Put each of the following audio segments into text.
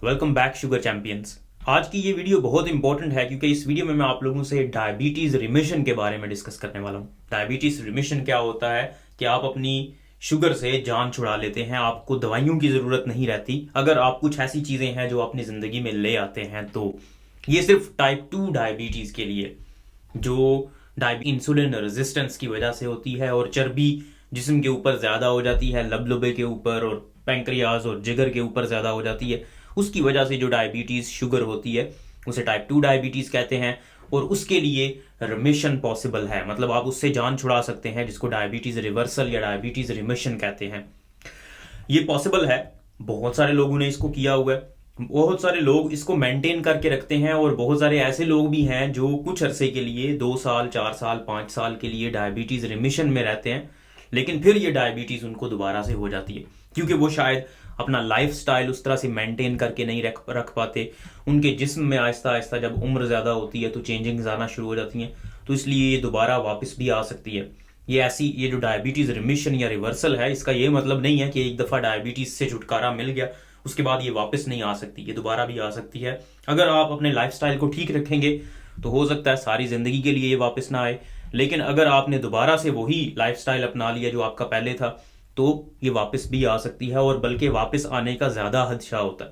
Welcome back sugar champions. आज की ये वीडियो बहुत इंपॉर्टेंट है क्योंकि इस वीडियो में मैं आप लोगों से डायबिटीज रिमिशन के बारे में डिस्कस करने वाला हूँ। डायबिटीज रिमिशन क्या होता है कि आप अपनी शुगर से जान छुड़ा लेते हैं, आपको दवाइयों की ज़रूरत नहीं रहती। अगर आप कुछ ऐसी चीज़ें हैं जो अपनी ज़िंदगी में ले आते हैं तो ये सिर्फ टाइप 2 डायबिटीज़ के लिए, जो इंसुलिन रेजिस्टेंस की वजह से होती है और चर्बी जिस्म के ऊपर ज़्यादा हो जाती है, लबलबे के ऊपर और पैंक्रियाज और जिगर के ऊपर ज़्यादा हो जाती है, उसकी वजह से जो डायबिटीज़ शुगर होती है उसे टाइप 2 डायबिटीज़ कहते हैं। और उसके लिए रिमिशन पॉसिबल है, मतलब आप उससे जान छुड़ा सकते हैं, जिसको डायबिटीज़ रिवर्सल या डायबिटीज़ रिमिशन कहते हैं। ये पॉसिबल है, बहुत सारे लोगों ने इसको किया हुआ है, बहुत सारे लोग इसको मेंटेन करके रखते हैं और बहुत सारे ऐसे लोग भी हैं जो कुछ अरसे के लिए 2 साल 4 साल 5 साल के लिए डायबिटीज़ रिमिशन में रहते हैं, लेकिन फिर ये डायबिटीज़ उनको दोबारा से हो जाती है क्योंकि वो शायद अपना लाइफस्टाइल उस तरह से मेंटेन करके नहीं रख पाते। उनके जिस्म में आहिस्ता आहिस्ता जब उम्र ज़्यादा होती है तो चेंजिंग्स आना शुरू हो जाती हैं, तो इसलिए ये दोबारा वापस भी आ सकती है। ये जो डायबिटीज़ रिमिशन या रिवर्सल है, इसका ये मतलब नहीं है कि एक दफ़ा डायबिटीज़ से छुटकारा मिल गया उसके बाद ये वापस नहीं आ सकती, ये दोबारा भी आ सकती है। अगर आप अपने लाइफस्टाइल को ठीक रखेंगे तो हो सकता है सारी ज़िंदगी के लिए ये वापस ना आए, लेकिन अगर आपने दोबारा से वही लाइफस्टाइल अपना लिया जो आपका पहले था तो ये वापस भी आ सकती है, और बल्कि वापस आने का ज़्यादा खदशा होता है।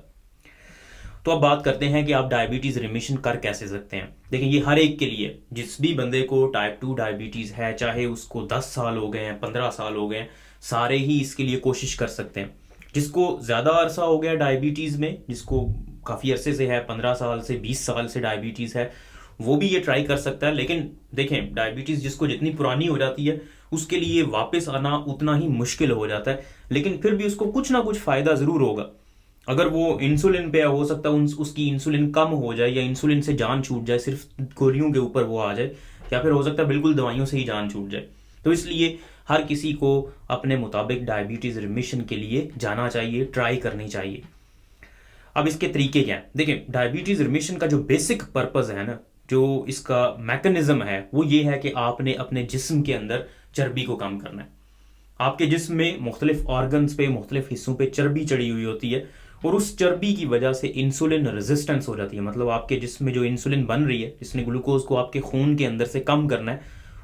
तो अब बात करते हैं कि आप डायबिटीज़ रिमिशन कर कैसे सकते हैं। देखिए, ये हर एक के लिए, जिस भी बंदे को टाइप 2 डायबिटीज़ है, चाहे उसको 10 साल हो गए हैं 15 साल हो गए हैं, सारे ही इसके लिए कोशिश कर सकते हैं। जिसको ज़्यादा अरसा हो गया डायबिटीज़ में, जिसको काफ़ी अरसे से है, 15 साल से 20 साल से डायबिटीज़ है, वो भी ये ट्राई कर सकता है। लेकिन देखें, डायबिटीज़ जिसको जितनी पुरानी हो जाती है उसके लिए वापस आना उतना ही मुश्किल हो जाता है, लेकिन फिर भी उसको कुछ ना कुछ फ़ायदा ज़रूर होगा। अगर वो इंसुलिन पे हो सकता है उसकी इंसुलिन कम हो जाए या इंसुलिन से जान छूट जाए, सिर्फ गोलियों के ऊपर वो आ जाए, या फिर हो सकता है बिल्कुल दवाइयों से ही जान छूट जाए। तो इसलिए हर किसी को अपने मुताबिक डायबिटीज़ रिमिशन के लिए जाना चाहिए, ट्राई करनी चाहिए। अब इसके तरीके क्या हैं? देखिए, डायबिटीज़ रिमिशन का जो बेसिक पर्पज़ है ना, जो इसका मैकेनिज्म है, वो ये है कि आपने अपने जिस्म के अंदर चर्बी को कम करना है। आपके जिस्म में मुख्तलिफ ऑर्गन्स पे, मुख्तलिफ हिस्सों पे चर्बी चढ़ी हुई होती है और उस चर्बी की वजह से इंसुलिन रेजिस्टेंस हो जाती है। मतलब आपके जिस्म में जो इंसुलिन बन रही है, जिसने ग्लूकोज को आपके खून के अंदर से कम करना है,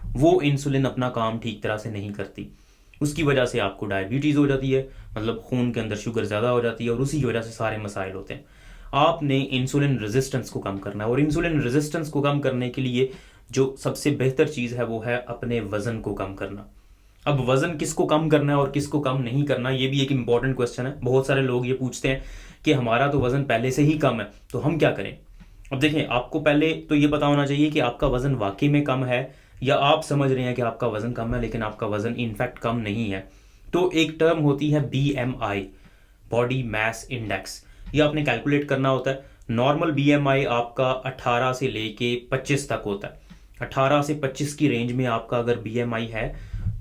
वो इंसुलिन अपना काम ठीक तरह से नहीं करती। उसकी वजह से आपको डायबिटीज़ हो जाती है, मतलब खून के अंदर शुगर ज़्यादा हो जाती है, और उसी की वजह से सारे मसाइल होते हैं। आपने इंसुलिन रेजिस्टेंस को कम करना है, और इंसुलिन रेजिस्टेंस को कम करने के लिए जो सबसे बेहतर चीज़ है वो है अपने वज़न को कम करना। अब वज़न किसको कम करना है और किसको कम नहीं करना, ये भी एक इंपॉर्टेंट क्वेश्चन है। बहुत सारे लोग ये पूछते हैं कि हमारा तो वज़न पहले से ही कम है तो हम क्या करें। अब देखें, आपको पहले तो ये पता होना चाहिए कि आपका वज़न वाकई में कम है, या आप समझ रहे हैं कि आपका वज़न कम है लेकिन आपका वज़न इनफैक्ट कम नहीं है। तो एक टर्म होती है BMI, बॉडी मास इंडेक्स। ये आपने कैलकुलेट करना होता है। नॉर्मल BMI आपका 18 से लेके 25 तक होता है। 18 से 25 की रेंज में आपका अगर BMI है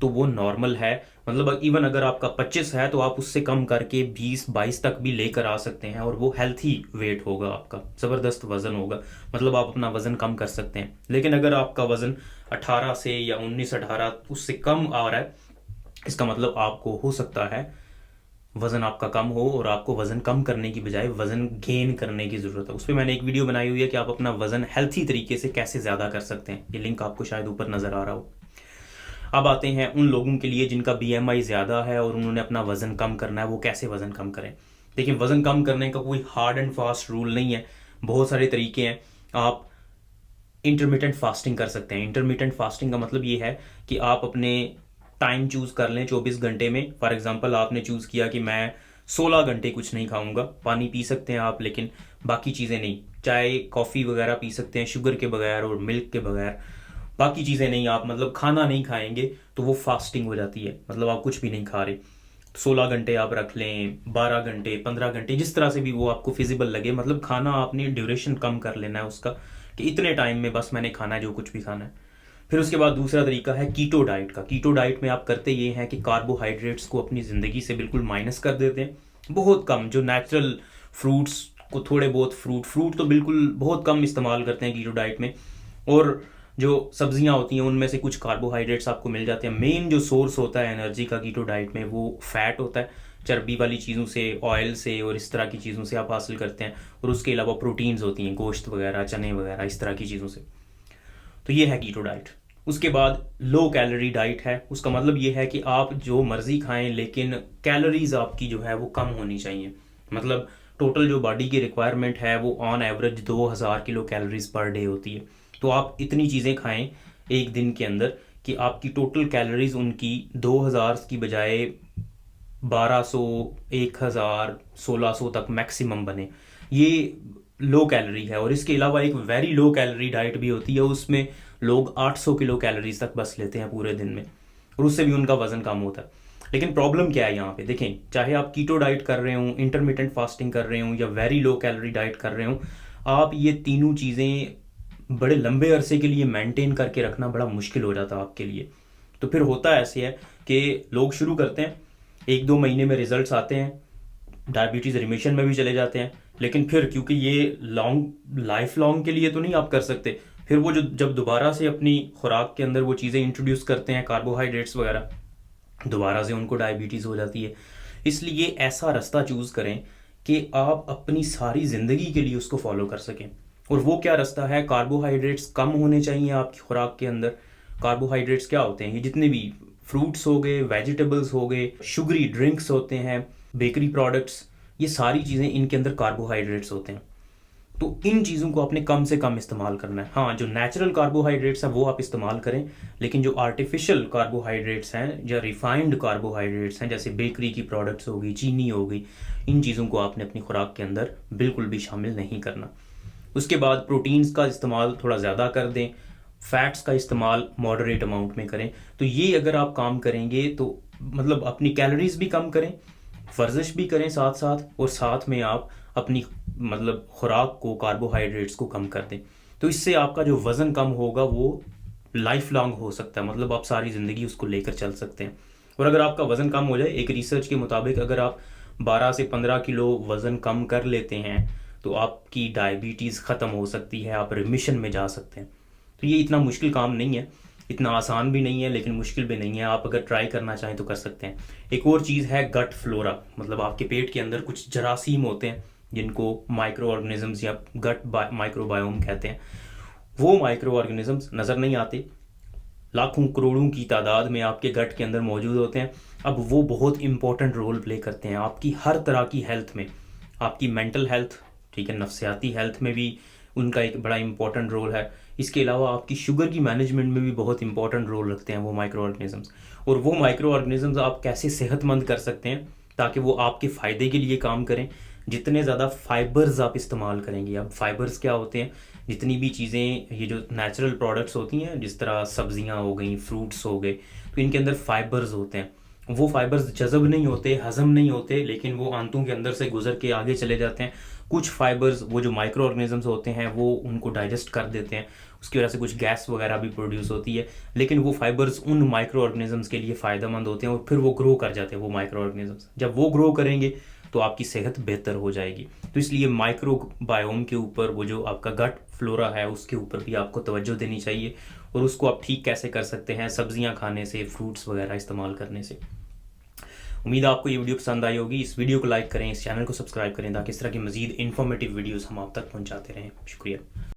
तो वो नॉर्मल है। मतलब इवन अगर आपका 25 है तो आप उससे कम करके 20-22 तक भी लेकर आ सकते हैं, और वो हेल्थी वेट होगा, आपका ज़बरदस्त वज़न होगा, मतलब आप अपना वज़न कम कर सकते हैं। लेकिन अगर आपका वज़न 18 से या 19-18 उससे कम आ रहा है, इसका मतलब आपको हो सकता है वज़न आपका कम हो और आपको वज़न कम करने की बजाय वज़न गेन करने की ज़रूरत है। उस पर मैंने एक वीडियो बनाई हुई है कि आप अपना वज़न हेल्थी तरीके से कैसे ज़्यादा कर सकते हैं। ये लिंक आपको शायद ऊपर नज़र आ रहा हो। अब आते हैं उन लोगों के लिए जिनका BMI ज़्यादा है और उन्होंने अपना वज़न कम करना है, वो कैसे वज़न कम करें। देखिए, वज़न कम करने का कोई हार्ड एंड फास्ट रूल नहीं है, बहुत सारे तरीके हैं। आप इंटरमिटेंट फास्टिंग कर सकते हैं। इंटरमिटेंट फास्टिंग का मतलब ये है कि आप अपने टाइम चूज़ कर लें 24 घंटे में। फॉर एग्जांपल, आपने चूज़ किया कि मैं 16 घंटे कुछ नहीं खाऊंगा। पानी पी सकते हैं आप, लेकिन बाकी चीज़ें नहीं। चाय कॉफ़ी वगैरह पी सकते हैं शुगर के बगैर और मिल्क के बगैर, बाकी चीज़ें नहीं। आप मतलब खाना नहीं खाएंगे तो वो फास्टिंग हो जाती है, मतलब आप कुछ भी नहीं खा रहे। 16 घंटे आप रख लें, 12 घंटे, 15 घंटे, जिस तरह से भी वो आपको फिजिबल लगे। मतलब खाना आपने ड्यूरेशन कम कर लेना है उसका, कि इतने टाइम में बस मैंने खाना है जो कुछ भी खाना है। फिर उसके बाद दूसरा तरीका है कीटो डाइट का। कीटो डाइट में आप करते ये हैं कि कार्बोहाइड्रेट्स को अपनी ज़िंदगी से बिल्कुल माइनस कर देते हैं, बहुत कम। जो नेचुरल फ्रूट्स को, थोड़े बहुत फ्रूट तो बिल्कुल बहुत कम इस्तेमाल करते हैं कीटो डाइट में, और जो सब्जियां होती हैं उनमें से कुछ कार्बोहाइड्रेट्स आपको मिल जाते हैं। मेन जो सोर्स होता है एनर्जी का कीटो डाइट में वो फैट होता है, चर्बी वाली चीज़ों से, ऑयल से और इस तरह की चीज़ों से आप हासिल करते हैं, और उसके अलावा प्रोटीन्स होती हैं गोश्त वगैरह, चने वगैरह, इस तरह की चीज़ों से। तो ये है कीटो डाइट। उसके बाद लो कैलोरी डाइट है। उसका मतलब ये है कि आप जो मर्ज़ी खाएं लेकिन कैलोरीज आपकी जो है वो कम होनी चाहिए। मतलब टोटल जो बॉडी की रिक्वायरमेंट है वो on average 2000 kilo calories per day होती है। तो आप इतनी चीज़ें खाएं एक दिन के अंदर कि आपकी टोटल कैलोरीज उनकी 2000 की बजाय 1200, 1000, 1600 तक मैक्सिमम बने। ये लो कैलोरी है। और इसके अलावा एक वेरी लो कैलोरी डाइट भी होती है, उसमें लोग 800 किलो कैलोरीज तक बस लेते हैं पूरे दिन में, और उससे भी उनका वजन कम होता है। लेकिन प्रॉब्लम क्या है यहाँ पे, देखें, चाहे आप कीटो डाइट कर रहे हो, इंटरमीडिएंट फास्टिंग कर रहे हो, या वेरी लो कैलोरी डाइट कर रहे हो, आप ये तीनों चीज़ें बड़े लंबे अरसे के लिए मेंटेन करके रखना बड़ा मुश्किल हो जाता है आपके लिए। तो फिर होता ऐसे है कि लोग शुरू करते हैं, 1-2 महीने में रिजल्ट्स आते हैं, डायबिटीज़ रिमिशन में भी चले जाते हैं, लेकिन फिर क्योंकि ये लाइफ लॉन्ग के लिए तो नहीं आप कर सकते, फिर वो जो जब दोबारा से अपनी खुराक के अंदर वो चीज़ें इंट्रोड्यूस करते हैं, कार्बोहाइड्रेट्स वगैरह, दोबारा से उनको डायबिटीज़ हो जाती है। इसलिए ऐसा रास्ता चूज़ करें कि आप अपनी सारी ज़िंदगी के लिए उसको फॉलो कर सकें। और वो क्या रास्ता है, कार्बोहाइड्रेट्स कम होने चाहिए आपकी खुराक के अंदर। कार्बोहाइड्रेट्स क्या होते हैं, ये जितने भी फ्रूट्स हो गए, वेजिटेबल्स हो गए, शुगरी ड्रिंक्स होते हैं, बेकरी प्रोडक्ट्स, ये सारी चीज़ें, इनके अंदर कार्बोहाइड्रेट्स होते हैं। तो इन चीज़ों को आपने कम से कम इस्तेमाल करना है। हाँ, जो नेचुरल कार्बोहाइड्रेट्स हैं वो आप इस्तेमाल करें, लेकिन जो आर्टिफिशियल कार्बोहाइड्रेट्स हैं या रिफाइंड कार्बोहाइड्रेट्स हैं, जैसे बेकरी की प्रोडक्ट्स हो गई, चीनी हो गई, इन चीज़ों को आपने अपनी खुराक के अंदर बिल्कुल भी शामिल नहीं करना। उसके बाद प्रोटीन्स का इस्तेमाल थोड़ा ज़्यादा कर दें, फैट्स का इस्तेमाल मॉडरेट अमाउंट में करें। तो ये अगर आप काम करेंगे तो मतलब अपनी कैलोरीज भी कम करें, वर्जिश भी करें साथ साथ, और साथ में आप अपनी मतलब खुराक को, कार्बोहाइड्रेट्स को कम कर दें। तो इससे आपका जो वज़न कम होगा वो लाइफ लॉन्ग हो सकता है, मतलब आप सारी ज़िंदगी उसको लेकर चल सकते हैं। और अगर आपका वज़न कम हो जाए, एक रिसर्च के मुताबिक अगर आप 12 से 15 किलो वज़न कम कर लेते हैं तो आपकी डायबिटीज़ ख़त्म हो सकती है, आप रिमिशन में जा सकते हैं। तो ये इतना मुश्किल काम नहीं है, इतना आसान भी नहीं है, लेकिन मुश्किल भी नहीं है। आप अगर ट्राई करना चाहें तो कर सकते हैं। एक और चीज़ है गट फ्लोरा, मतलब आपके पेट के अंदर कुछ जरासीम होते हैं जिनको माइक्रो ऑर्गेनिजम्स या गट माइक्रोबायोम कहते हैं। वो माइक्रो ऑर्गेनिजम्स नज़र नहीं आते, लाखों करोड़ों की तादाद में आपके गट के अंदर मौजूद होते हैं। अब वो बहुत इंपॉर्टेंट रोल प्ले करते हैं आपकी हर तरह की हेल्थ में, आपकी मेंटल हेल्थ, ठीक है, नफ्सियाती हेल्थ में भी उनका एक बड़ा इंपॉर्टेंट रोल है। इसके अलावा आपकी शुगर की मैनेजमेंट में भी बहुत इंपॉर्टेंट रोल रखते हैं वो माइक्रो ऑर्गेनिजम्स। और वो माइक्रो ऑर्गेनिजम्स आप कैसे सेहतमंद कर सकते हैं ताकि वो आपके फ़ायदे के लिए काम करें। जितने ज़्यादा फाइबर्स आप इस्तेमाल करेंगे, अब फाइबर्स क्या होते हैं, जितनी भी चीज़ें ये जो नेचुरल प्रोडक्ट्स होती हैं, जिस तरह सब्जियां हो गई, फ्रूट्स हो गए, तो इनके अंदर फाइबर्स होते हैं। वो फाइबर्स जज़ब नहीं होते, हज़म नहीं होते, लेकिन वो आंतों के अंदर से गुजर के आगे चले जाते हैं। कुछ फाइबर्स वो जो माइक्रो ऑर्गेनिजम्स होते हैं वो उनको डाइजेस्ट कर देते हैं, उसकी वजह से कुछ गैस वगैरह भी प्रोड्यूस होती है, लेकिन वो फाइबर्स उन माइक्रो ऑर्गेनिजम्स के लिए फ़ायदेमंद होते हैं और फिर वो ग्रो कर जाते हैं। वो माइक्रो ऑर्गेनिजम्स जब वो ग्रो करेंगे तो आपकी सेहत बेहतर हो जाएगी। तो इसलिए माइक्रो बायोम के ऊपर, वो जो आपका गट फ्लोरा है, उसके ऊपर भी आपको तवज्जो देनी चाहिए। और उसको आप ठीक कैसे कर सकते हैं, सब्जियां खाने से, फ्रूट्स वगैरह इस्तेमाल करने से। उम्मीद है आपको ये वीडियो पसंद आई होगी। इस वीडियो को लाइक करें, इस चैनल को सब्सक्राइब करें ताकि इस तरह की मजीद इन्फॉर्मेटिव वीडियोस हम आप तक पहुंचाते रहें। शुक्रिया।